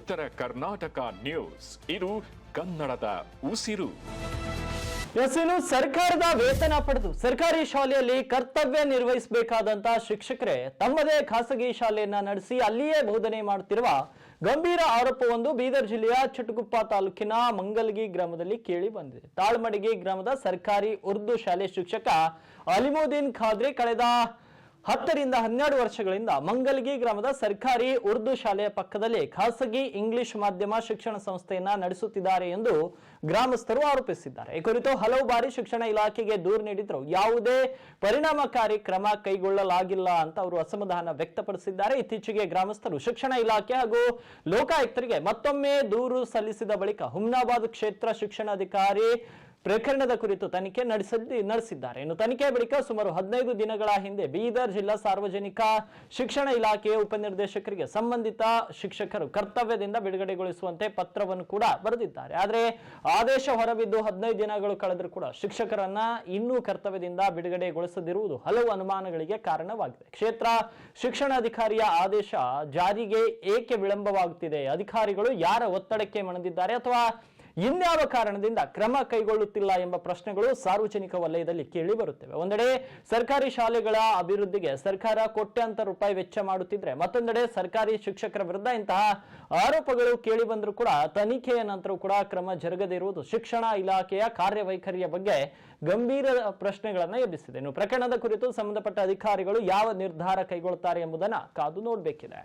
ಉತ್ತರ ಕರ್ನಾಟಕ ನ್ಯೂಸ್, ಇದು ಕನ್ನಡದ ಉಸಿರು. ಇನ್ನು ಸರ್ಕಾರದ ವೇತನ ಪಡೆದು ಸರ್ಕಾರಿ ಶಾಲೆಯಲ್ಲಿ ಕರ್ತವ್ಯ ನಿರ್ವಹಿಸಬೇಕಾದಂತಹ ಶಿಕ್ಷಕರೇ ತಮ್ಮದೇ ಖಾಸಗಿ ಶಾಲೆಯನ್ನ ನಡೆಸಿ ಅಲ್ಲಿಯೇ ಬೋಧನೆ ಮಾಡುತ್ತಿರುವ ಗಂಭೀರ ಆರೋಪವೊಂದು ಬೀದರ್ ಜಿಲ್ಲೆಯ ಚಟಗುಪ್ಪ ತಾಲೂಕಿನ ಮಂಗಲ್ಗಿ ಗ್ರಾಮದಲ್ಲಿ ಕೇಳಿ ಬಂದಿದೆ. ತಾಳ್ಮಡಿಗಿ ಗ್ರಾಮದ ಸರ್ಕಾರಿ ಉರ್ದು ಶಾಲೆ ಶಿಕ್ಷಕ ಅಲಿಮುದ್ದೀನ್ ಖಾದ್ರಿ ಕಳೆದ 10 ರಿಂದ 12 ವರ್ಷಗಳಿಂದ ಮಂಗಲ್ಗಿ ಗ್ರಾಮದ ಸರ್ಕಾರಿ ಉರ್ದು ಶಾಲೆಯ ಪಕ್ಕದಲ್ಲಿ ಖಾಸಗಿ ಇಂಗ್ಲಿಷ್ ಮಾಧ್ಯಮ ಶಿಕ್ಷಣ ಸಂಸ್ಥೆಯನ್ನ ನಡೆಸುತ್ತಿದ್ದಾರೆ ಎಂದು ಗ್ರಾಮಸ್ಥರು ಆರೋಪಿಸಿದ್ದಾರೆ. ಈ ಕುರಿತು ಹಲವು ಬಾರಿ ಶಿಕ್ಷಣ ಇಲಾಖೆಗೆ ದೂರು ನೀಡಿದ್ರು ಯಾವುದೇ ಪರಿಣಾಮಕಾರಿ ಕ್ರಮ ಕೈಗೊಳ್ಳಲಾಗಿಲ್ಲ ಅಂತ ಅವರು ಅಸಮಾಧಾನ ವ್ಯಕ್ತಪಡಿಸಿದ್ದಾರೆ. ಇತ್ತೀಚೆಗೆ ಗ್ರಾಮಸ್ಥರು ಶಿಕ್ಷಣ ಇಲಾಖೆ ಹಾಗೂ ಲೋಕಾಯುಕ್ತರಿಗೆ ಮತ್ತೊಮ್ಮೆ ದೂರು ಸಲ್ಲಿಸಿದ ಬಳಿಕ ಹುಮ್ನಾಬಾದ್ ಕ್ಷೇತ್ರ ಶಿಕ್ಷಣಾಧಿಕಾರಿ ಪ್ರಕರಣದ ಕುರಿತು ತನಿಖೆ ನಡೆಸಿದ್ದಾರೆ. ಇನ್ನು ತನಿಖೆ ಬಳಿಕ ಸುಮಾರು 15 ದಿನಗಳ ಹಿಂದೆ ಬೀದರ್ ಜಿಲ್ಲಾ ಸಾರ್ವಜನಿಕ ಶಿಕ್ಷಣ ಇಲಾಖೆಯ ಉಪನಿರ್ದೇಶಕರಿಗೆ ಸಂಬಂಧಿತ ಶಿಕ್ಷಕರು ಕರ್ತವ್ಯದಿಂದ ಬಿಡುಗಡೆಗೊಳಿಸುವಂತೆ ಪತ್ರವನ್ನು ಕೂಡ ಬರೆದಿದ್ದಾರೆ. ಆದರೆ ಆದೇಶ ಹೊರಬಿದ್ದು 15 ದಿನಗಳು ಕಳೆದರೂ ಕೂಡ ಶಿಕ್ಷಕರನ್ನ ಇನ್ನೂ ಕರ್ತವ್ಯದಿಂದ ಬಿಡುಗಡೆಗೊಳಿಸದಿರುವುದು ಹಲವು ಅನುಮಾನಗಳಿಗೆ ಕಾರಣವಾಗಿದೆ. ಕ್ಷೇತ್ರ ಶಿಕ್ಷಣಾಧಿಕಾರಿಯ ಆದೇಶ ಜಾರಿಗೆ ಏಕೆ ವಿಳಂಬವಾಗುತ್ತಿದೆ? ಅಧಿಕಾರಿಗಳು ಯಾರ ಒತ್ತಡಕ್ಕೆ ಮಣಿದಿದ್ದಾರೆ ಅಥವಾ ಇನ್ಯಾವ ಕಾರಣದಿಂದ ಕ್ರಮ ಕೈಗೊಳ್ಳುತ್ತಿಲ್ಲ ಎಂಬ ಪ್ರಶ್ನೆಗಳು ಸಾರ್ವಜನಿಕ ವಲಯದಲ್ಲಿ ಕೇಳಿ ಬರುತ್ತವೆ. ಒಂದೆಡೆ ಸರ್ಕಾರಿ ಶಾಲೆಗಳ ಅಭಿವೃದ್ಧಿಗೆ ಸರ್ಕಾರ ಕೋಟ್ಯಾಂತರ ರೂಪಾಯಿ ವೆಚ್ಚ ಮಾಡುತ್ತಿದ್ರೆ, ಮತ್ತೊಂದೆಡೆ ಸರ್ಕಾರಿ ಶಿಕ್ಷಕರ ವಿರುದ್ಧ ಇಂತಹ ಆರೋಪಗಳು ಕೇಳಿ ಬಂದರೂ ಕೂಡ ತನಿಖೆಯ ನಂತರ ಕೂಡ ಕ್ರಮ ಜರುಗದಿರುವುದು ಶಿಕ್ಷಣ ಇಲಾಖೆಯ ಕಾರ್ಯವೈಖರಿಯ ಬಗ್ಗೆ ಗಂಭೀರ ಪ್ರಶ್ನೆಗಳನ್ನು ಎಬ್ಬಿಸಿದೆ. ಇನ್ನು ಪ್ರಕರಣದ ಕುರಿತು ಸಂಬಂಧಪಟ್ಟ ಅಧಿಕಾರಿಗಳು ಯಾವ ನಿರ್ಧಾರ ಕೈಗೊಳ್ಳುತ್ತಾರೆ ಎಂಬುದನ್ನು ಕಾದು ನೋಡಬೇಕಿದೆ.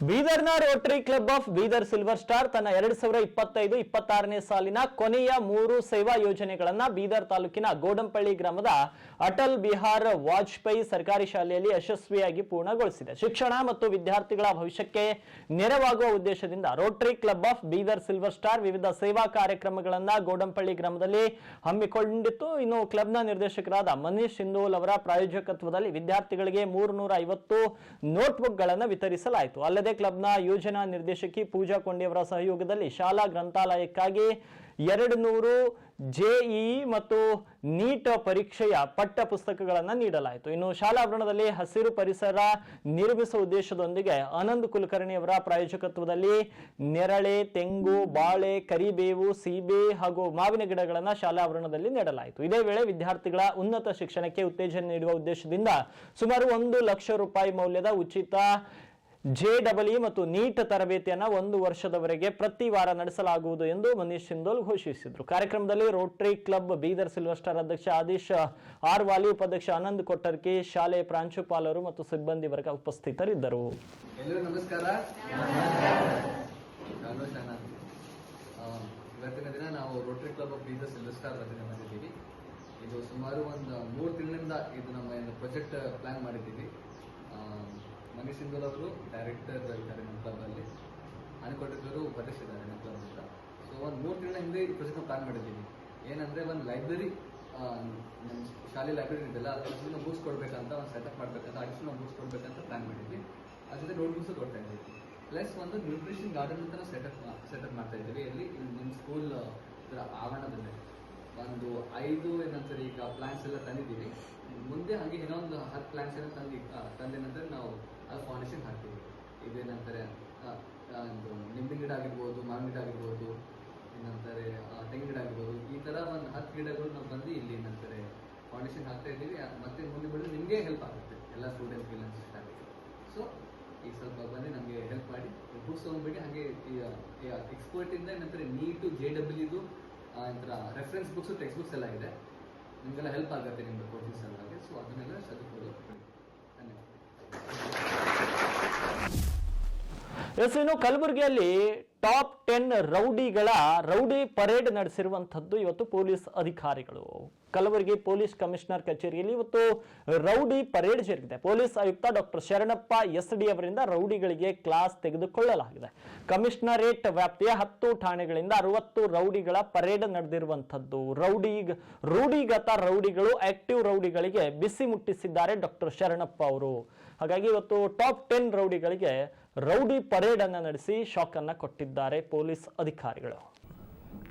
ಬೀದರ್ನ Rotary Club of Bidar silver star ತನ್ನ 2025-26ನೇ ಸಾಲಿನ ಕೊನೆಯ 3 ಸೇವಾ ಯೋಜನೆಗಳನ್ನ ಬೀದರ್ ತಾಲೂಕಿನ ಗೋಡಂಪಳ್ಳಿ ಗ್ರಾಮದ ಅಟಲ್ ಬಿಹಾರ್ ವಾಜಪೇಯಿ ಸರ್ಕಾರಿ ಶಾಲೆಯಲ್ಲಿ ಯಶಸ್ವಿಯಾಗಿ ಪೂರ್ಣಗೊಳಿಸಿದೆ. ಶಿಕ್ಷಣ ಮತ್ತು ವಿದ್ಯಾರ್ಥಿಗಳ ಭವಿಷ್ಯಕ್ಕೆ ನೆರವಾಗುವ ಉದ್ದೇಶದಿಂದ Rotary Club of Bidar silver star ವಿವಿಧ ಸೇವಾ ಕಾರ್ಯಕ್ರಮಗಳನ್ನ ಗೋಡಂಪಳ್ಳಿ ಗ್ರಾಮದಲ್ಲಿ ಹಮ್ಮಿಕೊಂಡಿತ್ತು. ಇನ್ನು ಕ್ಲಬ್ನ ನಿರ್ದೇಶಕರಾದ ಮನೀಶ್ ಸಿಂಧೋಲ್ ಅವರ ಪ್ರಾಯೋಜಕತ್ವದಲ್ಲಿ ವಿದ್ಯಾರ್ಥಿಗಳಿಗೆ 350 ನೋಟ್ಬುಕ್ಗಳನ್ನು ವಿತರಿಸಲಾಯಿತು. ಅಲ್ಲದೆ ಕ್ಲಬ್ನ ಯೋಜನಾ ನಿರ್ದೇಶಕಿ ಪೂಜಾ ಕೊಂಡಿಯವರ ಸಹಯೋಗದಲ್ಲಿ ಶಾಲಾ ಗ್ರಂಥಾಲಯಕ್ಕಾಗಿ 200 ಜೆಇಇ ಮತ್ತು ನೀಟ್ ಪರೀಕ್ಷೆಯ ಪಠ್ಯ ಪುಸ್ತಕಗಳನ್ನು ನೀಡಲಾಯಿತು. ಇನ್ನು ಶಾಲಾವರಣದಲ್ಲಿ ಹಸಿರು ಪರಿಸರ ನಿರ್ಮಿಸುವ ಉದ್ದೇಶದೊಂದಿಗೆ ಆನಂದ್ ಕುಲಕರ್ಣಿ ಅವರ ಪ್ರಾಯೋಜಕತ್ವದಲ್ಲಿ ನೆರಳೆ, ತೆಂಗು, ಬಾಳೆ, ಕರಿಬೇವು, ಸೀಬೆ ಹಾಗೂ ಮಾವಿನ ಗಿಡಗಳನ್ನು ಶಾಲಾವರಣದಲ್ಲಿ ನೆಡಲಾಯಿತು. ಇದೇ ವೇಳೆ ವಿದ್ಯಾರ್ಥಿಗಳ ಉನ್ನತ ಶಿಕ್ಷಣಕ್ಕೆ ಉತ್ತೇಜನ ನೀಡುವ ಉದ್ದೇಶದಿಂದ ಸುಮಾರು 1 ಲಕ್ಷ ರೂಪಾಯಿ ಮೌಲ್ಯದ ಉಚಿತ ಜೆಇಇ ಮತ್ತು ನೀಟ್ ತರಬೇತಿಯನ್ನು 1 ವರ್ಷದವರೆಗೆ ಪ್ರತಿ ವಾರ ನಡೆಸಲಾಗುವುದು ಎಂದು ಮನೀಶ್ ಸಿಂಧೋಲ್ ಘೋಷಿಸಿದರು. ಕಾರ್ಯಕ್ರಮದಲ್ಲಿ Rotary club Bidar silver star ಅಧ್ಯಕ್ಷ ಆದೀಶ್ ಆರ್ ವಾಲಿ, ಉಪಾಧ್ಯಕ್ಷ ಆನಂದ್ ಕೊಟ್ಟರ್ಕಿ, ಶಾಲೆ ಪ್ರಾಂಶುಪಾಲರು ಮತ್ತು ಸಿಬ್ಬಂದಿ ವರ್ಗ ಉಪಸ್ಥಿತರಿದ್ದರು. ಎಲ್ಲರಿಗೂ ನಮಸ್ಕಾರ. ಇವತ್ತಿನ ದಿನ ನಾವು Rotary Club of Bidar silver star ರಚನೆ ಮಾಡಿದ್ದೀವಿ. ಇದು ಸುಮಾರು ಒಂದು 3 ತಿಂಗಳಿಂದ ಇದು ನಮ್ಮ ಪ್ರಾಜೆಕ್ಟ್ ಪ್ಲಾನ್ ಮಾಡಿದ್ದೀವಿ. ಮನೀಶ್ ಸಿಂಧೋಲ್ ಅವರು ಡೈರೆಕ್ಟರ್ ಇದ್ದಾರೆ ನಮ್ಮ ಕ್ಲಬ್ ಅಲ್ಲಿ, ಅನ್ಕೊಟ್ಟಿದ್ರು ಉಪಾಧ್ಯಕ್ಷರಿದ್ದಾರೆ ನಮ್ಮ ಕ್ಲಬ್ ಅಂತ. ಸೊ ಒಂದು 3 ತಿಂಗಳ ಹಿಂದೆ ಈ ಪ್ರಾಜೆಕ್ಟ್ ಪ್ಲಾನ್ ಮಾಡಿದ್ದೀವಿ. ಏನಂದ್ರೆ ಒಂದು ಲೈಬ್ರರಿ, ನಮ್ಮ ಶಾಲೆ ಲೈಬ್ರರಿ ಇದೆಲ್ಲ ಅದನ್ನ ಬುಕ್ಸ್ ಕೊಡ್ಬೇಕಂತ ಒಂದು ಸೆಟಪ್ ಮಾಡ್ಬೇಕಂತ, ಅಡಿಷನಲ್ ಬುಕ್ಸ್ ಕೊಡ್ಬೇಕಂತ ಪ್ಲಾನ್ ಮಾಡಿದ್ವಿ. ಅದ್ರ ಜೊತೆ ನೋಟ್ ಬುಕ್ಸ್ ಕೊಡ್ತಾ ಇದ್ದೀವಿ. ಪ್ಲಸ್ ಒಂದು ನ್ಯೂಟ್ರಿಷನ್ ಗಾರ್ಡನ್ ಅಂತ ಸೆಟಪ್ ಮಾಡ್ತಾ ಇದ್ದೀವಿ. ಇಲ್ಲಿ ನಿಮ್ಮ ಸ್ಕೂಲ್ ಆವರಣದಲ್ಲೇ ಒಂದು 5 ಏನಂತಾರೆ ಈಗ ಪ್ಲಾಂಟ್ಸ್ ಎಲ್ಲ ತಂದಿದ್ದೀವಿ. ಮುಂದೆ ಹಾಗೆ ಇನ್ನೊಂದು 10 ಪ್ಲಾಂಟ್ಸ್ ಎಲ್ಲ ತಂದ ನಂತರ ನಾವು ಅದು ಫೌಂಡೇಶನ್ ಹಾಕ್ತೀವಿ. ಇದೇನಂತಾರೆ ನಿಂಬೆ ಗಿಡ ಆಗಿರ್ಬೋದು, ಮಾವಿನ ಗಿಡ ಆಗಿರ್ಬೋದು, ಏನಂತಾರೆ ತೆಂಗಿನ ಗಿಡ ಆಗಿರ್ಬೋದು, ಈ ತರ ಒಂದು 10 ಗಿಡಗಳು ನಾವು ಬಂದು ಇಲ್ಲಿ ಏನಂತಾರೆ ಫೌಂಡೇಶನ್ ಹಾಕ್ತಾ ಇದ್ದೀವಿ. ಮತ್ತೆ ಮುಂದೆ ಬೆಳೆದು ನಿಮಗೆ ಹೆಲ್ಪ್ ಆಗುತ್ತೆ, ಎಲ್ಲ ಸ್ಟೂಡೆಂಟ್ಸ್ಗೆ ಆಗುತ್ತೆ. ಸೊ ಈಗ ಸ್ವಲ್ಪ ಬಂದು ನಮಗೆ ಹೆಲ್ಪ್ ಮಾಡಿ ಬುಕ್ಸ್ ತಗೊಂಡ್ಬಿಟ್ಟು ಹಾಗೆ ಎಕ್ಸ್ಪರ್ಟ್ ಇಂದ ಏನಂತಾರೆ ನೀಟು ಜೆಇಇದು ರೆಫರೆನ್ಸ್ ಬುಕ್ಸ್, ಟೆಕ್ಸ್ಟ್ ಬುಕ್ಸ್ ಎಲ್ಲ ಇದೆ. ನಿಮಗೆಲ್ಲ ಹೆಲ್ಪ್ ಆಗುತ್ತೆ ನಿಮ್ದು ಕೋಚಿಂಗ್ ಸಲುವಾಗಿ. ಸೊ ಅದನ್ನೆಲ್ಲ ಸದುಪಯೋಗ ಪಡಿ. ಧನ್ಯವಾದ. ಇನ್ನು ಕಲಬುರಗಿಯಲ್ಲಿ ಟಾಪ್ 10 ರೌಡಿಗಳ ರೌಡಿ ಪರೇಡ್ ನಡೆಸಿರುವಂತದ್ದು ಇವತ್ತು ಪೊಲೀಸ್ ಅಧಿಕಾರಿಗಳು. ಕಲಬುರಗಿ ಪೊಲೀಸ್ ಕಮಿಷನರ್ ಕಚೇರಿಯಲ್ಲಿ ಇವತ್ತು ರೌಡಿ ಪರೇಡ್ ಜರುಗಿದೆ. ಪೊಲೀಸ್ ಆಯುಕ್ತ ಡಾಕ್ಟರ್ ಶರಣಪ್ಪ ಎಸ್ಡಿ ಅವರಿಂದ ರೌಡಿಗಳಿಗೆ ಕ್ಲಾಸ್ ತೆಗೆದುಕೊಳ್ಳಲಾಗಿದೆ. ಕಮಿಷನರೇಟ್ ವ್ಯಾಪ್ತಿಯ 10 ಠಾಣೆಗಳಿಂದ 60 ರೌಡಿಗಳ ಪರೇಡ್ ನಡೆದಿರುವಂತದ್ದು. ರೂಢಿಗತ ರೌಡಿಗಳು ಆಕ್ಟಿವ್ ರೌಡಿಗಳಿಗೆ ಬಿಸಿ ಮುಟ್ಟಿಸಿದ್ದಾರೆ ಡಾಕ್ಟರ್ ಶರಣಪ್ಪ ಅವರು. ಹಾಗಾಗಿ ಇವತ್ತು ಟಾಪ್ 10 ರೌಡಿಗಳಿಗೆ ರೌಡಿ ಪರೇಡ್ ಅನ್ನು ನಡೆಸಿ ಶಾಕ್ ಅನ್ನ ಕೊಟ್ಟಿದ್ದಾರೆ ಪೊಲೀಸ್ ಅಧಿಕಾರಿಗಳು.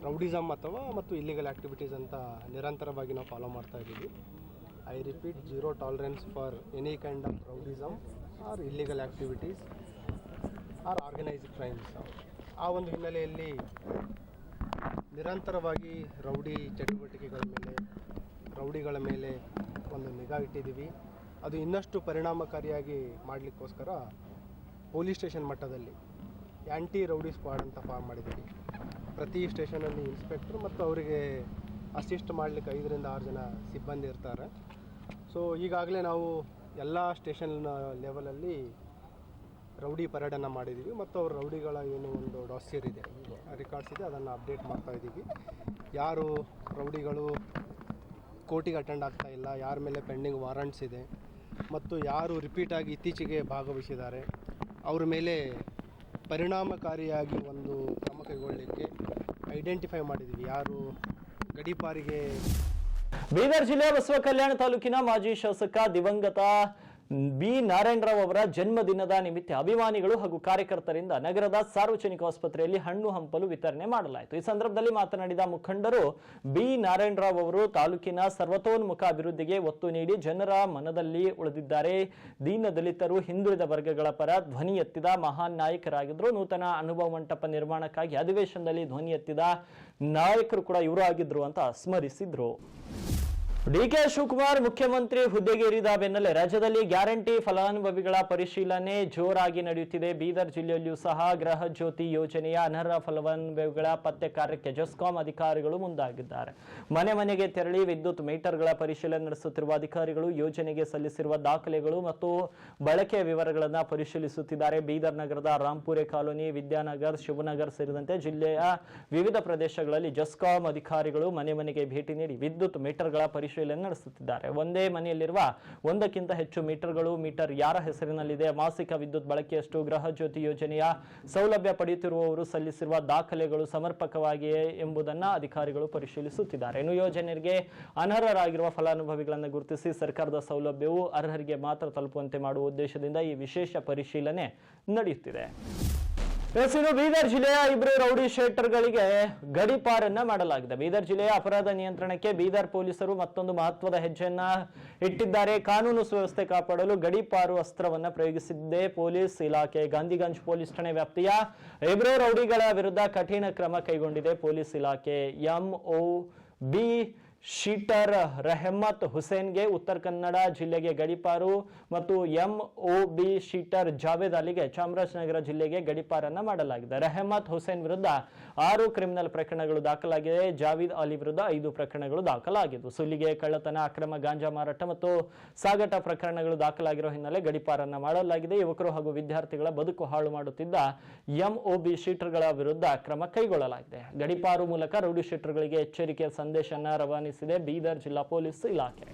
ರೌಡಿಸಮ್ ಮತ್ತು ಇಲ್ಲಿಗಲ್ ಆಕ್ಟಿವಿಟೀಸ್ ಅಂತ ನಿರಂತರವಾಗಿ ನಾವು ಫಾಲೋ ಮಾಡ್ತಾ ಇದ್ದೀವಿ. I repeat, 0 tolerance for any kind of rowdyism or illegal activities. Or organised crimes. ಆ ಒಂದು ಹಿನ್ನೆಲೆಯಲ್ಲಿ ನಿರಂತರವಾಗಿ ರೌಡಿ ಚಟುವಟಿಕೆಗಳ ಮೇಲೆ, ರೌಡಿಗಳ ಮೇಲೆ ಒಂದು ನಿಗಾ ಇಟ್ಟಿದ್ದೀವಿ. ಅದು ಇನ್ನಷ್ಟು ಪರಿಣಾಮಕಾರಿಯಾಗಿ ಮಾಡಲಿಕ್ಕೋಸ್ಕರ ಪೊಲೀಸ್ ಸ್ಟೇಷನ್ ಮಟ್ಟದಲ್ಲಿ ಆ್ಯಂಟಿ ರೌಡಿ ಸ್ಕ್ವಾಡ್ ಅಂತ ಫಾರ್ಮ್ ಮಾಡಿದ್ದೀವಿ. ಪ್ರತಿ ಸ್ಟೇಷನಲ್ಲಿ ಇನ್ಸ್ಪೆಕ್ಟರ್ ಮತ್ತು ಅವರಿಗೆ ಅಸಿಸ್ಟ್ ಮಾಡಲಿಕ್ಕೆ 5 ರಿಂದ 6 ಜನ ಸಿಬ್ಬಂದಿ ಇರ್ತಾರೆ. ಸೊ ಈಗಾಗಲೇ ನಾವು ಎಲ್ಲ ಸ್ಟೇಷನ್ ಲೆವೆಲಲ್ಲಿ ರೌಡಿ ಪರೇಡನ್ನು ಮಾಡಿದ್ದೀವಿ ಮತ್ತು ಅವ್ರ ರೌಡಿಗಳ ಏನು ಒಂದು ಡಾಸಿಯರ್ ಇದೆ, ರೆಕಾರ್ಡ್ಸ್ ಇದೆ, ಅದನ್ನು ಅಪ್ಡೇಟ್ ಮಾಡ್ತಾ ಇದ್ದೀವಿ. ಯಾರು ರೌಡಿಗಳು ಕೋರ್ಟಿಗೆ ಅಟೆಂಡ್ ಆಗ್ತಾ ಇಲ್ಲ, ಯಾರ ಮೇಲೆ ಪೆಂಡಿಂಗ್ ವಾರಂಟ್ಸ್ ಇದೆ ಮತ್ತು ಯಾರು ರಿಪೀಟಾಗಿ ಇತ್ತೀಚೆಗೆ ಭಾಗವಹಿಸಿದ್ದಾರೆ ಅವ್ರ ಮೇಲೆ ಪರಿಣಾಮಕಾರಿಯಾಗಿ ಒಂದು ಕ್ರಮ ಕೈಗೊಳ್ಳಲಿಕ್ಕೆ ಐಡೆಂಟಿಫೈ ಮಾಡಿದ್ದೀವಿ. ಯಾರು ಗಡೀಪಾರಿಗೆ. ಬೀದರ್ ಜಿಲ್ಲೆಯ ಬಸವ ಕಲ್ಯಾಣ ತಾಲೂಕಿನ ಮಾಜಿ ಶಾಸಕ ದಿವಂಗತ ಬಿ ನಾರಾಯಣ ರಾವ್ ಅವರ ಜನ್ಮದಿನದ ನಿಮಿತ್ತ ಅಭಿಮಾನಿಗಳು ಹಾಗೂ ಕಾರ್ಯಕರ್ತರಿಂದ ನಗರದ ಸಾರ್ವಜನಿಕ ಆಸ್ಪತ್ರೆಯಲ್ಲಿ ಹಣ್ಣು ಹಂಪಲು ವಿತರಣೆ ಮಾಡಲಾಯಿತು. ಈ ಸಂದರ್ಭದಲ್ಲಿ ಮಾತನಾಡಿದ ಮುಖಂಡರು, ಬಿ ನಾರಾಯಣ ರಾವ್ ಅವರು ತಾಲೂಕಿನ ಸರ್ವತೋನ್ಮುಖ ಅಭಿವೃದ್ಧಿಗೆ ಒತ್ತು ನೀಡಿ ಜನರ ಮನದಲ್ಲಿ ಉಳಿದಿದ್ದಾರೆ. ದೀನ ದಲಿತರು, ಹಿಂದುಳಿದ ವರ್ಗಗಳ ಪರ ಧ್ವನಿ ಎತ್ತಿದ ಮಹಾನ್ ನಾಯಕರಾಗಿದ್ರು. ನೂತನ ಅನುಭವ ಮಂಟಪ ನಿರ್ಮಾಣಕ್ಕಾಗಿ ಅಧಿವೇಶನದಲ್ಲಿ ಧ್ವನಿ ಎತ್ತಿದ ನಾಯಕರು ಕೂಡ ಇವರು ಆಗಿದ್ರು ಅಂತ ಸ್ಮರಿಸಿದ್ರು. ಡಿಕೆ ಶಿವಕುಮಾರ್ ಮುಖ್ಯಮಂತ್ರಿ ಹುದ್ದೆಗೇರಿದ ಬೆನ್ನಲ್ಲೇ ರಾಜ್ಯದಲ್ಲಿ ಗ್ಯಾರಂಟಿ ಫಲಾನುಭವಿಗಳ ಪರಿಶೀಲನೆ ಜೋರಾಗಿ ನಡೆಯುತ್ತಿದೆ. ಬೀದರ್ ಜಿಲ್ಲೆಯಲ್ಲಿಯೂ ಸಹ ಗೃಹ ಜ್ಯೋತಿ ಯೋಜನೆಯ ಅನರ್ಹ ಫಲಾನುಭವಿಗಳ ಪತ್ತೆ ಕಾರ್ಯಕ್ಕೆ ಜೆಸ್ಕಾಂ ಅಧಿಕಾರಿಗಳು ಮುಂದಾಗಿದ್ದಾರೆ. ಮನೆ ಮನೆಗೆ ತೆರಳಿ ವಿದ್ಯುತ್ ಮೀಟರ್ಗಳ ಪರಿಶೀಲನೆ ನಡೆಸುತ್ತಿರುವ ಅಧಿಕಾರಿಗಳು ಯೋಜನೆಗೆ ಸಲ್ಲಿಸಿರುವ ದಾಖಲೆಗಳು ಮತ್ತು ಬಳಕೆಯ ವಿವರಗಳನ್ನು ಪರಿಶೀಲಿಸುತ್ತಿದ್ದಾರೆ. ಬೀದರ್ ನಗರದ ರಾಂಪುರೆ ಕಾಲೋನಿ, ವಿದ್ಯಾನಗರ್, ಶಿವನಗರ್ ಸೇರಿದಂತೆ ಜಿಲ್ಲೆಯ ವಿವಿಧ ಪ್ರದೇಶಗಳಲ್ಲಿ ಜೆಸ್ಕಾಂ ಅಧಿಕಾರಿಗಳು ಮನೆ ಮನೆಗೆ ಭೇಟಿ ನೀಡಿ ವಿದ್ಯುತ್ ಮೀಟರ್ಗಳ ಪರಿಶೀಲನೆ ನಡೆಸುತ್ತಿದ್ದಾರೆ. ಒಂದೇ ಮನೆಯಲ್ಲಿರುವ ಒಂದಕ್ಕಿಂತ ಹೆಚ್ಚು ಮೀಟರ್ಗಳು, ಮೀಟರ್ ಯಾರ ಹೆಸರಿನಲ್ಲಿದೆ, ಮಾಸಿಕ ವಿದ್ಯುತ್ ಬಳಕೆಯಷ್ಟು, ಗೃಹ ಜ್ಯೋತಿ ಯೋಜನೆಯ ಸೌಲಭ್ಯ ಪಡೆಯುತ್ತಿರುವವರು ಸಲ್ಲಿಸಿರುವ ದಾಖಲೆಗಳು ಸಮರ್ಪಕವಾಗಿಯೇ ಎಂಬುದನ್ನು ಅಧಿಕಾರಿಗಳು ಪರಿಶೀಲಿಸುತ್ತಿದ್ದಾರೆ. ಇನ್ನು ಯೋಜನೆಗೆ ಅನರ್ಹರಾಗಿರುವ ಫಲಾನುಭವಿಗಳನ್ನು ಗುರುತಿಸಿ ಸರ್ಕಾರದ ಸೌಲಭ್ಯವು ಅರ್ಹರಿಗೆ ಮಾತ್ರ ತಲುಪುವಂತೆ ಮಾಡುವ ಉದ್ದೇಶದಿಂದ ಈ ವಿಶೇಷ ಪರಿಶೀಲನೆ ನಡೆಯುತ್ತಿದೆ. ಬೀದರ್ ಜಿಲ್ಲೆಯ 2 ರೌಡಿ ಶೀಟರ್ಗಳಿಗೆ ಗಡೀಪಾರನ್ನ ಮಾಡಲಾಗಿದೆ. ಬೀದರ್ ಜಿಲ್ಲೆಯ ಅಪರಾಧ ನಿಯಂತ್ರಣಕ್ಕೆ ಬೀದರ್ ಪೊಲೀಸರು ಮತ್ತೊಂದು ಮಹತ್ವದ ಹೆಜ್ಜೆಯನ್ನ ಇಟ್ಟಿದ್ದಾರೆ. ಕಾನೂನು ಸುವ್ಯವಸ್ಥೆ ಕಾಪಾಡಲು ಗಡೀಪಾರು ಅಸ್ತ್ರವನ್ನ ಪ್ರಯೋಗಿಸಿದ್ದೇ ಪೊಲೀಸ್ ಇಲಾಖೆ. ಗಾಂಧಿಗಂಜ್ ಪೊಲೀಸ್ ಠಾಣೆ ವ್ಯಾಪ್ತಿಯ 2 ರೌಡಿಗಳ ವಿರುದ್ಧ ಕಠಿಣ ಕ್ರಮ ಕೈಗೊಂಡಿದೆ ಪೊಲೀಸ್ ಇಲಾಖೆ. MOB ಶೀಟರ್ ರೆಹಮತ್ ಹುಸೇನ್ಗೆ ಉತ್ತರ ಕನ್ನಡ ಜಿಲ್ಲೆಗೆ ಗಡೀಪಾರು ಮತ್ತು MOB ಶೀಟರ್ ಜಾವೇದ್ ಅಲಿಗೆ ಚಾಮರಾಜನಗರ ಜಿಲ್ಲೆಗೆ ಗಡೀಪಾರನ್ನ ಮಾಡಲಾಗಿದೆ. ರೆಹಮತ್ ಹುಸೇನ್ ವಿರುದ್ಧ 6 ಕ್ರಿಮಿನಲ್ ಪ್ರಕರಣಗಳು ದಾಖಲಾಗಿದೆ. ಜಾವೇದ್ ಅಲಿ ವಿರುದ್ಧ 5 ಪ್ರಕರಣಗಳು ದಾಖಲಾಗಿದ್ದು, ಸುಲಿಗೆ, ಕಳ್ಳತನ, ಅಕ್ರಮ ಗಾಂಜಾ ಮಾರಾಟ ಮತ್ತು ಸಾಗಾಟ ಪ್ರಕರಣಗಳು ದಾಖಲಾಗಿರುವ ಹಿನ್ನೆಲೆ ಗಡೀಪಾರನ್ನ ಮಾಡಲಾಗಿದೆ. ಯುವಕರು ಹಾಗೂ ವಿದ್ಯಾರ್ಥಿಗಳ ಬದುಕು ಹಾಳು ಮಾಡುತ್ತಿದ್ದ MOB ಶೀಟರ್ಗಳ ವಿರುದ್ಧ ಕ್ರಮ ಕೈಗೊಳ್ಳಲಾಗಿದೆ. ಗಡೀಪಾರು ಮೂಲಕ ರೌಡಿ ಶೀಟರ್ಗಳಿಗೆ ಎಚ್ಚರಿಕೆಯ ಸಂದೇಶವನ್ನು ರವಾನಿಸಿದೆ ಬೀದರ್ ಜಿಲ್ಲಾ ಪೊಲೀಸ್ ಇಲಾಖೆ.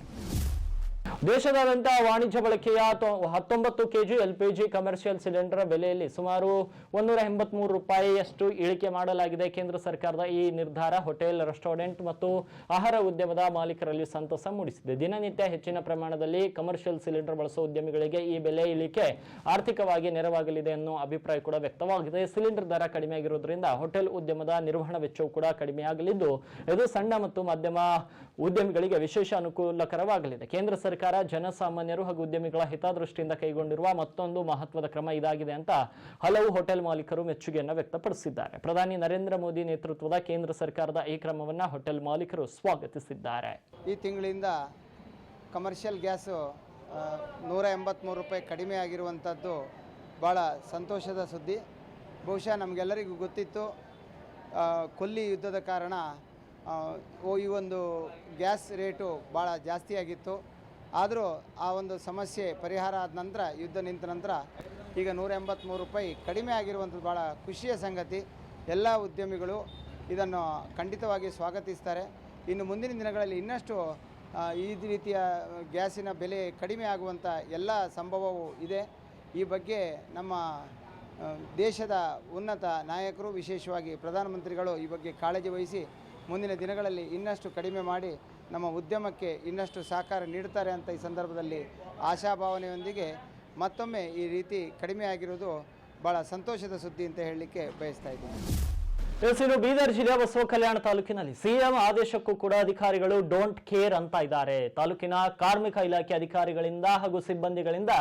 ದೇಶದಾದ್ಯಂತ ವಾಣಿಜ್ಯ ಬಳಕೆಯ 19 ಕೆಜಿ LPG ಕಮರ್ಷಿಯಲ್ ಸಿಲಿಂಡರ್ ಬೆಲೆಯಲ್ಲಿ ಸುಮಾರು 183 ರೂಪಾಯಿಯಷ್ಟು ಇಳಿಕೆ ಮಾಡಲಾಗಿದೆ. ಕೇಂದ್ರ ಸರ್ಕಾರದ ಈ ನಿರ್ಧಾರ ಹೋಟೆಲ್, ರೆಸ್ಟೋರೆಂಟ್ ಮತ್ತು ಆಹಾರ ಉದ್ಯಮದ ಮಾಲೀಕರಲ್ಲಿ ಸಂತಸ ಮೂಡಿಸಿದೆ. ದಿನನಿತ್ಯ ಹೆಚ್ಚಿನ ಪ್ರಮಾಣದಲ್ಲಿ ಕಮರ್ಷಿಯಲ್ ಸಿಲಿಂಡರ್ ಬಳಸುವ ಉದ್ಯಮಿಗಳಿಗೆ ಈ ಬೆಲೆ ಇಳಿಕೆ ಆರ್ಥಿಕವಾಗಿ ನೆರವಾಗಲಿದೆ ಅನ್ನೋ ಅಭಿಪ್ರಾಯ ಕೂಡ ವ್ಯಕ್ತವಾಗಿದೆ. ಸಿಲಿಂಡರ್ ದರ ಕಡಿಮೆಯಾಗಿರುವುದರಿಂದ ಹೋಟೆಲ್ ಉದ್ಯಮದ ನಿರ್ವಹಣಾ ವೆಚ್ಚವು ಕೂಡ ಕಡಿಮೆಯಾಗಲಿದ್ದು, ಇದು ಸಣ್ಣ ಮತ್ತು ಮಧ್ಯಮ ಉದ್ಯಮಿಗಳಿಗೆ ವಿಶೇಷ ಅನುಕೂಲಕರವಾಗಲಿದೆ. ಕೇಂದ್ರ ಸರ್ಕಾರ ಜನಸಾಮಾನ್ಯರು ಹಾಗೂ ಉದ್ಯಮಿಗಳ ಹಿತದೃಷ್ಟಿಯಿಂದ ಕೈಗೊಂಡಿರುವ ಮತ್ತೊಂದು ಮಹತ್ವದ ಕ್ರಮ ಇದಾಗಿದೆ ಅಂತ ಹಲವು ಹೋಟೆಲ್ ಮಾಲೀಕರು ಮೆಚ್ಚುಗೆಯನ್ನು ವ್ಯಕ್ತಪಡಿಸಿದ್ದಾರೆ. ಪ್ರಧಾನಿ ನರೇಂದ್ರ ಮೋದಿ ನೇತೃತ್ವದ ಕೇಂದ್ರ ಸರ್ಕಾರದ ಈ ಕ್ರಮವನ್ನು ಹೋಟೆಲ್ ಮಾಲೀಕರು ಸ್ವಾಗತಿಸಿದ್ದಾರೆ. ಈ ತಿಂಗಳಿಂದ ಕಮರ್ಷಿಯಲ್ ಗ್ಯಾಸು 183 ರೂಪಾಯಿ ಕಡಿಮೆ ಆಗಿರುವಂಥದ್ದು ಭಾಳ ಸಂತೋಷದ ಸುದ್ದಿ. ಬಹುಶಃ ನಮಗೆಲ್ಲರಿಗೂ ಗೊತ್ತಿತ್ತು, ಕೊಲ್ಲಿ ಯುದ್ಧದ ಕಾರಣ ಈ ಒಂದು ಗ್ಯಾಸ್ ರೇಟು ಭಾಳ ಜಾಸ್ತಿ ಆಗಿತ್ತು. ಆದರೂ ಆ ಒಂದು ಸಮಸ್ಯೆ ಪರಿಹಾರ ಆದ ನಂತರ, ಯುದ್ಧ ನಿಂತ ನಂತರ ಈಗ 183 ರೂಪಾಯಿ ಕಡಿಮೆ ಆಗಿರುವಂಥದ್ದು ಭಾಳ ಖುಷಿಯ ಸಂಗತಿ. ಎಲ್ಲ ಉದ್ಯಮಿಗಳು ಇದನ್ನು ಖಂಡಿತವಾಗಿ ಸ್ವಾಗತಿಸ್ತಾರೆ. ಇನ್ನು ಮುಂದಿನ ದಿನಗಳಲ್ಲಿ ಇನ್ನಷ್ಟು ಈ ರೀತಿಯ ಗ್ಯಾಸಿನ ಬೆಲೆ ಕಡಿಮೆ ಆಗುವಂಥ ಎಲ್ಲ ಸಂಭವವೂ ಇದೆ. ಈ ಬಗ್ಗೆ ನಮ್ಮ ದೇಶದ ಉನ್ನತ ನಾಯಕರು, ವಿಶೇಷವಾಗಿ ಪ್ರಧಾನಮಂತ್ರಿಗಳು ಈ ಬಗ್ಗೆ ಕಾಳಜಿ ವಹಿಸಿ ಮುಂದಿನ ದಿನಗಳಲ್ಲಿ ಇನ್ನಷ್ಟು ಕಡಿಮೆ ಮಾಡಿ ನಮ್ಮ ಉದ್ಯಮಕ್ಕೆ ಇನ್ನಷ್ಟು ಸಹಕಾರ ನೀಡುತ್ತಾರೆ ಅಂತ ಈ ಸಂದರ್ಭದಲ್ಲಿ ಆಶಾಭಾವನೆಯೊಂದಿಗೆ ಮತ್ತೊಮ್ಮೆ ಈ ರೀತಿ ಕಡಿಮೆ ಆಗಿರೋದು ಭಾಳ ಸಂತೋಷದ ಸುದ್ದಿ ಅಂತ ಹೇಳಲಿಕ್ಕೆ ಬಯಸ್ತಾ ಇದ್ದೀನಿ. ಬೀದರ್ ಜಿಲ್ಲೆಯ ಬಸವ ಕಲ್ಯಾಣ ತಾಲೂಕಿನಲ್ಲಿ ಸಿಎಂ ಆದೇಶಕ್ಕೂ ಕೂಡ ಅಧಿಕಾರಿಗಳು ಡೋಂಟ್ ಕೇರ್ ಅಂತ ಇದ್ದಾರೆ. ತಾಲೂಕಿನ ಕಾರ್ಮಿಕ ಇಲಾಖೆ ಅಧಿಕಾರಿಗಳಿಂದ ಹಾಗೂ ಸಿಬ್ಬಂದಿಗಳಿಂದ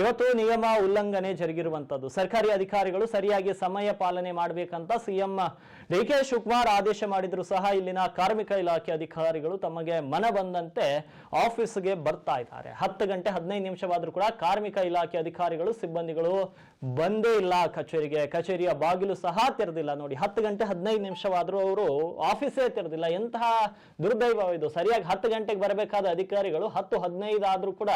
ಇವತ್ತು ನಿಯಮ ಉಲ್ಲಂಘನೆ ಜರುಗಿರುವಂತದ್ದು. ಸರ್ಕಾರಿ ಅಧಿಕಾರಿಗಳು ಸರಿಯಾಗಿ ಸಮಯ ಪಾಲನೆ ಮಾಡಬೇಕಂತ ಸಿಎಂ DK ಶಿವಕುಮಾರ್ ಆದೇಶ ಮಾಡಿದ್ರು ಸಹ ಇಲ್ಲಿನ ಕಾರ್ಮಿಕ ಇಲಾಖೆ ಅಧಿಕಾರಿಗಳು ತಮಗೆ ಮನ ಬಂದಂತೆ ಆಫೀಸ್ಗೆ ಬರ್ತಾ ಇದ್ದಾರೆ. 10 ಗಂಟೆ 15 ನಿಮಿಷವಾದ್ರೂ ಕೂಡ ಕಾರ್ಮಿಕ ಇಲಾಖೆ ಅಧಿಕಾರಿಗಳು ಸಿಬ್ಬಂದಿಗಳು ಬಂದೇ ಇಲ್ಲ ಕಚೇರಿಯ ಬಾಗಿಲು ಸಹ ತೆರೆದಿಲ್ಲ. ನೋಡಿ, 10 ಗಂಟೆ 15 ನಿಮಿಷವಾದ್ರೂ ಅವರು ಆಫೀಸೇ ತೆರೆದಿಲ್ಲ. ಎಂತಹ ದುರ್ದೈವ ಇದು. ಸರಿಯಾಗಿ 10 ಗಂಟೆಗೆ ಬರಬೇಕಾದ ಅಧಿಕಾರಿಗಳು 10-15 ಆದ್ರೂ ಕೂಡ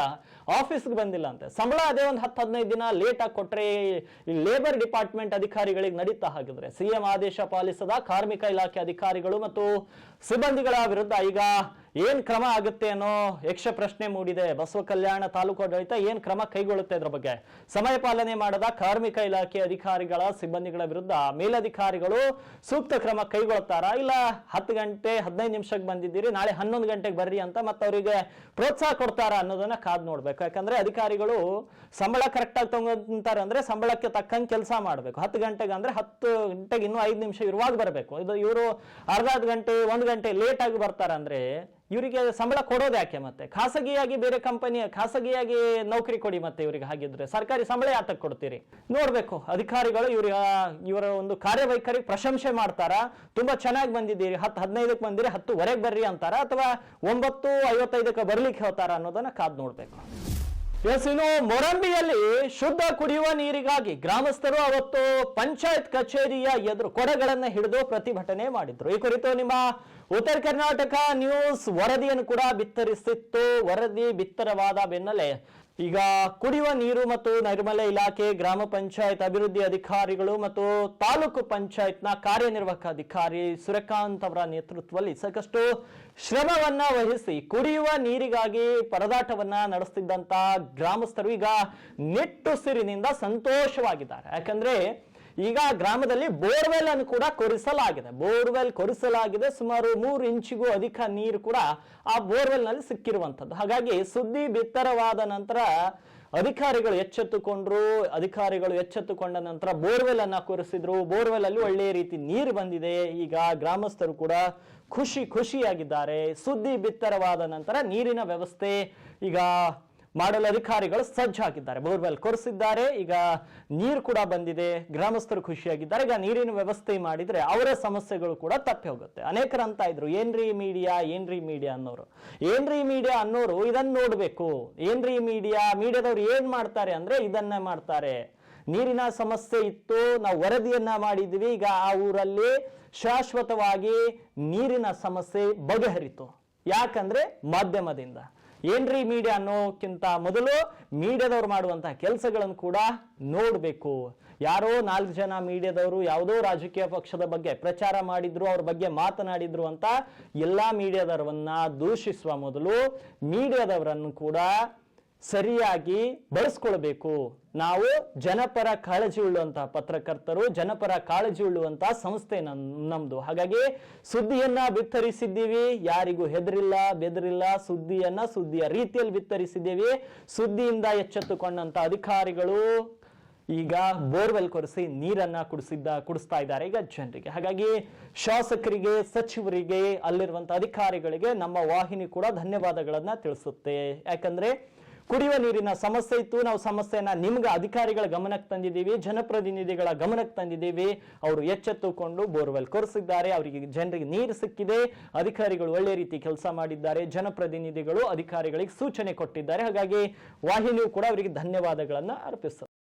ಆಫೀಸ್ಗೆ ಬಂದಿಲ್ಲ ಅಂತೆ. ಸಂಬಳ ಅದೇ ಒಂದು 10-15 ದಿನ ಲೇಟ್ ಆಗಿ ಕೊಟ್ರೆ ಈ ಲೇಬರ್ ಡಿಪಾರ್ಟ್ಮೆಂಟ್ ಅಧಿಕಾರಿಗಳಿಗೆ ನಡೀತಾ ಹಾಗಿದ್ರೆ ಸಿಎಂ ಆದೇಶ ಪಾಲಿಸದ ಕಾರ್ಮಿಕ ಇಲಾಖೆ ಅಧಿಕಾರಿಗಳು ಮತ್ತು ಸಿಬ್ಬಂದಿಗಳ ವಿರುದ್ಧ ಈಗ ಏನ್ ಕ್ರಮ ಆಗುತ್ತೆ ಅನ್ನೋ ಯಕ್ಷ ಪ್ರಶ್ನೆ ಮೂಡಿದೆ. ಬಸವ ಕಲ್ಯಾಣ ತಾಲೂಕು ಆಡಳಿತ ಏನ್ ಕ್ರಮ ಕೈಗೊಳ್ಳುತ್ತೆ ಇದ್ರ ಬಗ್ಗೆ? ಸಮಯ ಪಾಲನೆ ಮಾಡದ ಕಾರ್ಮಿಕ ಇಲಾಖೆ ಅಧಿಕಾರಿಗಳ ಸಿಬ್ಬಂದಿಗಳ ವಿರುದ್ಧ ಮೇಲಧಿಕಾರಿಗಳು ಸೂಕ್ತ ಕ್ರಮ ಕೈಗೊಳ್ತಾರಾ, ಇಲ್ಲ 10 ಗಂಟೆ 15 ನಿಮಿಷಕ್ಕೆ ಬಂದಿದ್ದೀರಿ ನಾಳೆ 11 ಗಂಟೆಗೆ ಬರ್ರಿ ಅಂತ ಮತ್ತೆ ಅವರಿಗೆ ಪ್ರೋತ್ಸಾಹ ಕೊಡ್ತಾರ ಅನ್ನೋದನ್ನ ಕಾದ್ ನೋಡ್ಬೇಕು. ಯಾಕಂದ್ರೆ ಅಧಿಕಾರಿಗಳು ಸಂಬಳ ಕರೆಕ್ಟ್ ಆಗಿ ತಗೊಂತಾರೆ ಅಂದ್ರೆ ಸಂಬಳಕ್ಕೆ ತಕ್ಕಂಗೆ ಕೆಲಸ ಮಾಡ್ಬೇಕು. 10 ಗಂಟೆಗೆ ಅಂದ್ರೆ 10 ಗಂಟೆಗೆ ಇನ್ನೂ 5 ನಿಮಿಷ ಇರುವಾಗ ಬರಬೇಕು. ಇದು ಇವರು ಅರ್ಧ ಗಂಟೆ 1 ಗಂಟೆ ಲೇಟ್ ಆಗಿ ಬರ್ತಾರ ಅಂದ್ರೆ ಇವರಿಗೆ ಸಂಬಳ ಕೊಡೋದು ಯಾಕೆ? ಮತ್ತೆ ಖಾಸಗಿಯಾಗಿ ಬೇರೆ ಕಂಪನಿ ಖಾಸಗಿಯಾಗಿ ನೌಕರಿ ಕೊಡಿ. ಮತ್ತೆ ಇವರಿಗೆ ಹಾಗಿದ್ರೆ ಸರ್ಕಾರಿ ಸಂಬಳ ಯಾತಕ್ಕೆ ಕೊಡ್ತೀರಿ? ನೋಡ್ಬೇಕು ಅಧಿಕಾರಿಗಳು ಇವರ ಒಂದು ಕಾರ್ಯವೈಖರಿ ಪ್ರಶಂಸೆ ಮಾಡ್ತಾರ. ತುಂಬಾ ಚೆನ್ನಾಗಿ ಬಂದಿದ್ದೀರಿ, 10-15ಕ್ಕೆ ಬಂದಿರಿ 10:15 ಬರ್ರಿ ಅಂತಾರ, ಅಥವಾ 9:55ಕ್ಕೆ ಬರ್ಲಿಕ್ಕೆ ಹೇಳ್ತಾರ ಅನ್ನೋದನ್ನ ಕಾದ್ ನೋಡ್ಬೇಕು. ಇನ್ನು ಮೊರಂಬಿಯಲ್ಲಿ ಶುದ್ಧ ಕುಡಿಯುವ ನೀರಿಗಾಗಿ ಗ್ರಾಮಸ್ಥರು ಅವತ್ತು ಪಂಚಾಯತ್ ಕಚೇರಿಯ ಎದುರು ಕೊಡಗಳನ್ನ ಹಿಡಿದು ಪ್ರತಿಭಟನೆ ಮಾಡಿದ್ರು. ಈ ಕುರಿತು ನಿಮ್ಮ ಉತ್ತರ ಕರ್ನಾಟಕ ನ್ಯೂಸ್ ವರದಿಯನ್ನು ಕೂಡ ಬಿತ್ತರಿಸಿತ್ತು. ವರದಿ ಬಿತ್ತರವಾದ ಬೆನ್ನಲ್ಲೇ ಈಗ ಕುಡಿಯುವ ನೀರು ಮತ್ತು ನೈರ್ಮಲ್ಯ ಇಲಾಖೆ, ಗ್ರಾಮ ಪಂಚಾಯತ್ ಅಭಿವೃದ್ಧಿ ಅಧಿಕಾರಿಗಳು ಮತ್ತು ತಾಲೂಕು ಪಂಚಾಯತ್ನ ಕಾರ್ಯನಿರ್ವಾಹಕ ಅಧಿಕಾರಿ ಸೂರ್ಯಕಾಂತ್ ಅವರ ನೇತೃತ್ವದಲ್ಲಿ ಸಾಕಷ್ಟು ಶ್ರಮವನ್ನ ವಹಿಸಿ ಕುಡಿಯುವ ನೀರಿಗಾಗಿ ಪರದಾಟವನ್ನ ನಡೆಸುತ್ತಿದ್ದಂತ ಗ್ರಾಮಸ್ಥರು ಈಗ ನಿಟ್ಟುಸಿರಿನಿಂದ ಸಂತೋಷವಾಗಿದ್ದಾರೆ. ಯಾಕಂದ್ರೆ ಈಗ ಗ್ರಾಮದಲ್ಲಿ ಬೋರ್ವೆಲ್ ಅನ್ನು ಕೂಡ ಕೊರೆಸಲಾಗಿದೆ. ಸುಮಾರು 3 ಇಂಚಿಗೂ ಅಧಿಕ ನೀರು ಕೂಡ ಆ ಬೋರ್ವೆಲ್ ನಲ್ಲಿ ಸಿಕ್ಕಿರುವಂತದ್ದು. ಹಾಗಾಗಿ ಸುದ್ದಿ ಬಿತ್ತರವಾದ ನಂತರ ಅಧಿಕಾರಿಗಳು ಎಚ್ಚೆತ್ತುಕೊಂಡ ನಂತರ ಬೋರ್ವೆಲ್ ಅನ್ನ ಕೊರೆಸಿದ್ರು. ಬೋರ್ವೆಲ್ ಅಲ್ಲಿ ಒಳ್ಳೆಯ ರೀತಿ ನೀರು ಬಂದಿದೆ. ಈಗ ಗ್ರಾಮಸ್ಥರು ಕೂಡ ಖುಷಿಯಾಗಿದ್ದಾರೆ. ಸುದ್ದಿ ಬಿತ್ತರವಾದ ನಂತರ ನೀರಿನ ವ್ಯವಸ್ಥೆ ಈಗ ಮಾಡಲು ಅಧಿಕಾರಿಗಳು ಸಜ್ಜಾಗಿದ್ದಾರೆ. ಬೋರ್ವೆಲ್ ಕೊರೆಸಿದ್ದಾರೆ, ಈಗ ನೀರು ಕೂಡ ಬಂದಿದೆ, ಗ್ರಾಮಸ್ಥರು ಖುಷಿಯಾಗಿದ್ದಾರೆ. ಈಗ ನೀರಿನ ವ್ಯವಸ್ಥೆ ಮಾಡಿದ್ರೆ ಅವರ ಸಮಸ್ಯೆಗಳು ಕೂಡ ತಪ್ಪಿ ಹೋಗುತ್ತೆ. ಅನೇಕರು ಅಂತ ಇದ್ರು ಏನ್ರಿ ಮೀಡಿಯಾ ಅನ್ನೋರು. ಏನ್ರಿ ಮೀಡಿಯಾ ಅನ್ನೋರು ಇದನ್ನ ನೋಡ್ಬೇಕು. ಏನ್ರಿ ಮೀಡಿಯಾದವ್ರು ಏನ್ ಮಾಡ್ತಾರೆ ಅಂದ್ರೆ ಇದನ್ನ ಮಾಡ್ತಾರೆ. ನೀರಿನ ಸಮಸ್ಯೆ ಇತ್ತು, ನಾವು ವರದಿಯನ್ನ ಮಾಡಿದ್ವಿ, ಈಗ ಆ ಊರಲ್ಲಿ ಶಾಶ್ವತವಾಗಿ ನೀರಿನ ಸಮಸ್ಯೆ ಬಗೆಹರಿತು. ಯಾಕಂದ್ರೆ ಮಾಧ್ಯಮದಿಂದ. ಏನ್ರಿ ಮೀಡಿಯಾ ಅನ್ನೋಕ್ಕಿಂತ ಮೊದಲು ಮೀಡಿಯಾದವ್ರು ಮಾಡುವಂತಹ ಕೆಲಸಗಳನ್ನು ಕೂಡ ನೋಡ್ಬೇಕು. ಯಾರೋ 4 ಜನ ಮೀಡಿಯಾದವರು ಯಾವುದೋ ರಾಜಕೀಯ ಪಕ್ಷದ ಬಗ್ಗೆ ಪ್ರಚಾರ ಮಾಡಿದ್ರು, ಅವ್ರ ಬಗ್ಗೆ ಮಾತನಾಡಿದ್ರು ಅಂತ ಎಲ್ಲಾ ಮೀಡಿಯಾದವರನ್ನ ದೂಷಿಸುವ ಮೊದಲು ಮೀಡಿಯಾದವರನ್ನು ಕೂಡ ಸರಿಯಾಗಿ ಬಳಸ್ಕೊಳ್ಬೇಕು. ನಾವು ಜನಪರ ಕಾಳಜಿ ಉಳ್ಳುವಂತಹ ಪತ್ರಕರ್ತರು, ಜನಪರ ಕಾಳಜಿ ಉಳ್ಳುವಂತಹ ಸಂಸ್ಥೆ ನಮ್ದು. ಹಾಗಾಗಿ ಸುದ್ದಿಯನ್ನ ಬಿತ್ತರಿಸಿದ್ದೀವಿ, ಯಾರಿಗೂ ಬೆದರಿಲ್ಲ. ಸುದ್ದಿಯ ರೀತಿಯಲ್ಲಿ ಬಿತ್ತರಿಸಿದ್ದೀವಿ. ಸುದ್ದಿಯಿಂದ ಎಚ್ಚೆತ್ತುಕೊಂಡಂತ ಅಧಿಕಾರಿಗಳು ಈಗ ಬೋರ್ವೆಲ್ ಕೊರೆಸಿ ನೀರನ್ನ ಕುಡಿಸ್ತಾ ಇದ್ದಾರೆ ಈಗ ಜನರಿಗೆ. ಹಾಗಾಗಿ ಶಾಸಕರಿಗೆ, ಸಚಿವರಿಗೆ, ಅಲ್ಲಿರುವಂತಹ ಅಧಿಕಾರಿಗಳಿಗೆ ನಮ್ಮ ವಾಹಿನಿ ಕೂಡ ಧನ್ಯವಾದಗಳನ್ನ ತಿಳಿಸುತ್ತೆ. ಯಾಕಂದ್ರೆ ಕುಡಿಯುವ ನೀರಿನ ಸಮಸ್ಯೆ ಇತ್ತು, ನಾವು ಸಮಸ್ಯೆಯನ್ನ ನಿಮ್ಗೆ ಅಧಿಕಾರಿಗಳ ಗಮನಕ್ಕೆ ತಂದಿದ್ದೀವಿ, ಜನಪ್ರತಿನಿಧಿಗಳ ಗಮನಕ್ಕೆ ತಂದಿದ್ದೀವಿ. ಅವರು ಎಚ್ಚೆತ್ತುಕೊಂಡು ಬೋರ್ವೆಲ್ ಕೊರೆಸಿದ್ದಾರೆ, ಅವರಿಗೆ ಜನರಿಗೆ ನೀರು ಸಿಕ್ಕಿದೆ, ಅಧಿಕಾರಿಗಳು ಒಳ್ಳೆ ರೀತಿ ಕೆಲಸ ಮಾಡಿದ್ದಾರೆ, ಜನಪ್ರತಿನಿಧಿಗಳು ಅಧಿಕಾರಿಗಳಿಗೆ ಸೂಚನೆ ಕೊಟ್ಟಿದ್ದಾರೆ. ಹಾಗಾಗಿ ವಾಹಿನಿಯು ಕೂಡ ಅವರಿಗೆ ಧನ್ಯವಾದಗಳನ್ನ ಅರ್ಪಿಸುತ್ತೆ.